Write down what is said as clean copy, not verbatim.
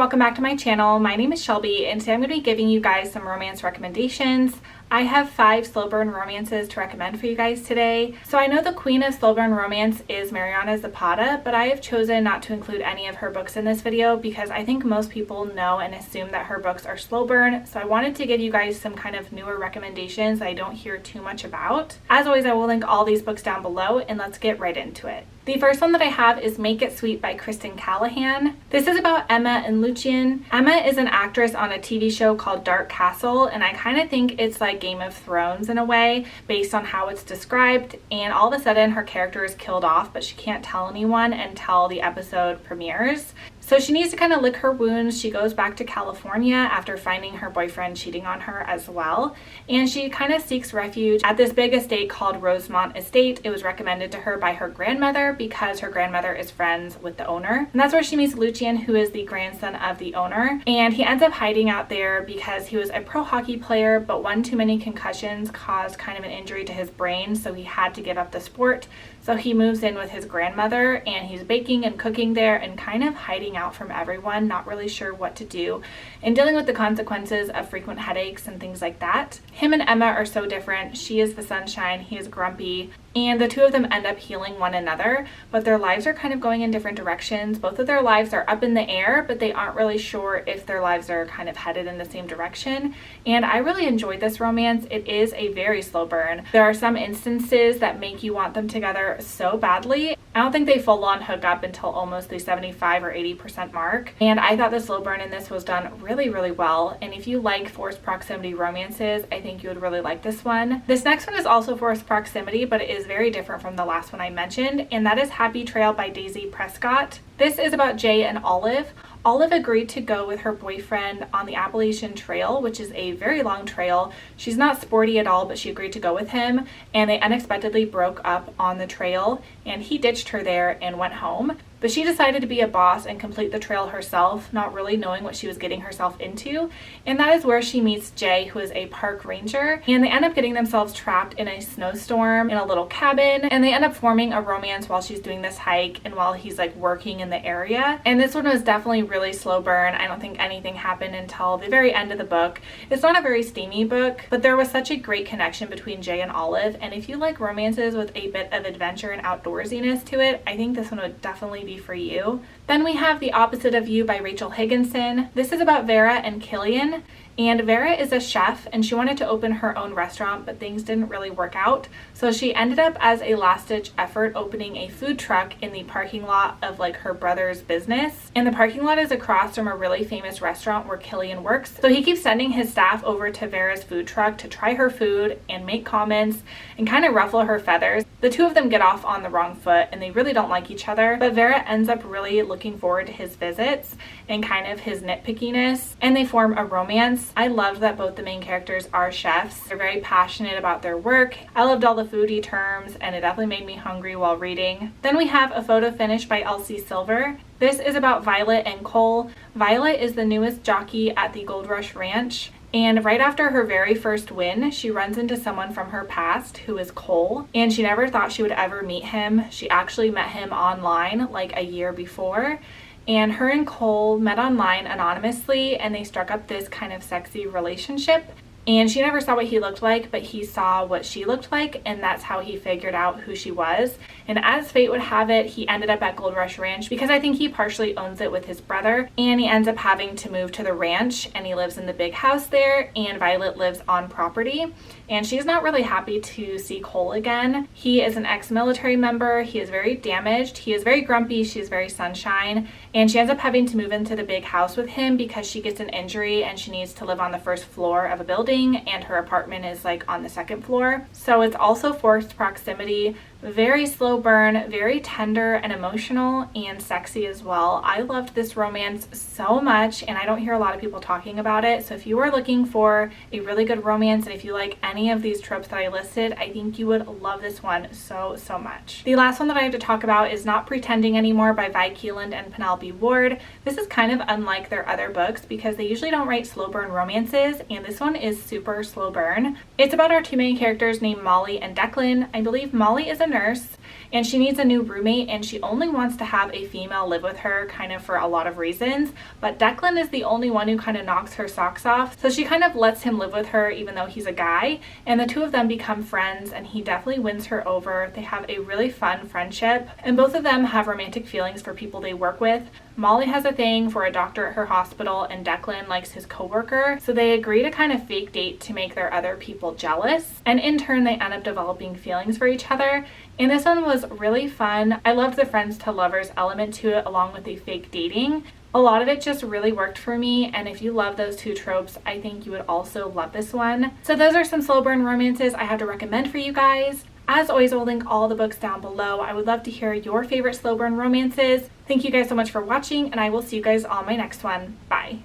welcome back to my channel. My name is Shelby and today I'm going to be giving you guys some romance recommendations. I have 5 slow burn romances to recommend for you guys today. So I know the queen of slow burn romance is Mariana Zapata, but I have chosen not to include any of her books in this video because I think most people know and assume that her books are slow burn. So I wanted to give you guys some kind of newer recommendations that I don't hear too much about. As always, I will link all these books down below and let's get right into it. The first one that I have is Make It Sweet by Kristen Callahan. This is about Emma and Lucian. Emma is an actress on a TV show called Dark Castle, and I kind of think it's like Game of Thrones in a way, based on how it's described, and all of a sudden her character is killed off, but she can't tell anyone until the episode premieres. So she needs to kind of lick her wounds. She goes back to California after finding her boyfriend cheating on her as well. And she kind of seeks refuge at this big estate called Rosemont Estate. It was recommended to her by her grandmother because her grandmother is friends with the owner. And that's where she meets Lucian, who is the grandson of the owner. And he ends up hiding out there because he was a pro hockey player, but one too many concussions caused kind of an injury to his brain. So he had to give up the sport. So he moves in with his grandmother and he's baking and cooking there and kind of hiding out from everyone, not really sure what to do, and dealing with the consequences of frequent headaches and things like that. Him and Emma are so different. She is the sunshine, he is grumpy, and the two of them end up healing one another, but their lives are kind of going in different directions. Both of their lives are up in the air, but they aren't really sure if their lives are kind of headed in the same direction. And I really enjoyed this romance. It is a very slow burn. There are some instances that make you want them together so badly. I don't think they full on hook up until almost the 75 or 80% mark. And I thought the slow burn in this was done really, really well. And if you like forced proximity romances, I think you would really like this one. This next one is also forced proximity, but it is very different from the last one I mentioned, and that is Happy Trail by Daisy Prescott. This is about Jay and Olive. Olive agreed to go with her boyfriend on the Appalachian Trail, which is a very long trail. She's not sporty at all, but she agreed to go with him, and they unexpectedly broke up on the trail, and he ditched her there and went home. But she decided to be a boss and complete the trail herself, not really knowing what she was getting herself into. And that is where she meets Jay, who is a park ranger. And they end up getting themselves trapped in a snowstorm in a little cabin. And they end up forming a romance while she's doing this hike and while he's like working in the area. And this one was definitely really slow burn. I don't think anything happened until the very end of the book. It's not a very steamy book, but there was such a great connection between Jay and Olive. And if you like romances with a bit of adventure and outdoorsiness to it, I think this one would definitely be for you. Then we have The Opposite of You by Rachel Higginson. This is about Vera and Killian. And Vera is a chef and she wanted to open her own restaurant, but things didn't really work out. So she ended up as a last-ditch effort opening a food truck in the parking lot of like her brother's business. And the parking lot is across from a really famous restaurant where Killian works. So he keeps sending his staff over to Vera's food truck to try her food and make comments and kind of ruffle her feathers. The two of them get off on the wrong foot and they really don't like each other, but Vera ends up really looking forward to his visits and kind of his nitpickiness, and they form a romance. I loved that both the main characters are chefs. They're very passionate about their work. I loved all the foodie terms and it definitely made me hungry while reading. Then we have A Photo Finish by Elsie Silver. This is about Violet and Cole. Violet is the newest jockey at the Gold Rush Ranch. And right after her very first win, she runs into someone from her past who is Cole, and she never thought she would ever meet him. She actually met him online like a year before, and her and Cole met online anonymously and they struck up this kind of sexy relationship. And she never saw what he looked like, but he saw what she looked like, and that's how he figured out who she was. And as fate would have it, he ended up at Gold Rush Ranch because I think he partially owns it with his brother, and he ends up having to move to the ranch, and he lives in the big house there, and Violet lives on property. And she's not really happy to see Cole again. He is an ex-military member. He is very damaged. He is very grumpy. She is very sunshine. And she ends up having to move into the big house with him because she gets an injury and she needs to live on the first floor of a building, and her apartment is like on the second floor. So it's also forced proximity. Very slow burn, very tender and emotional and sexy as well. I loved this romance so much and I don't hear a lot of people talking about it. So if you are looking for a really good romance and if you like any of these tropes that I listed, I think you would love this one so much. The last one that I have to talk about is Not Pretending Anymore by Vi Keeland and Penelope Ward. This is kind of unlike their other books because they usually don't write slow burn romances, and this one is super slow burn. It's about our two main characters named Molly and Declan. I believe Molly is a nurse and she needs a new roommate, and she only wants to have a female live with her kind of for a lot of reasons, but Declan is the only one who kind of knocks her socks off, so she kind of lets him live with her even though he's a guy, and the two of them become friends and he definitely wins her over. They have a really fun friendship and both of them have romantic feelings for people they work with. Molly has a thing for a doctor at her hospital and Declan likes his coworker, so they agree to kind of fake date to make their other people jealous, and in turn they end up developing feelings for each other. And this one was really fun. I loved the friends to lovers element to it along with the fake dating. A lot of it just really worked for me, and if you love those two tropes, I think you would also love this one. So those are some slow burn romances I have to recommend for you guys. As always, I'll link all the books down below. I would love to hear your favorite slow burn romances. Thank you guys so much for watching, and I will see you guys on my next one. Bye.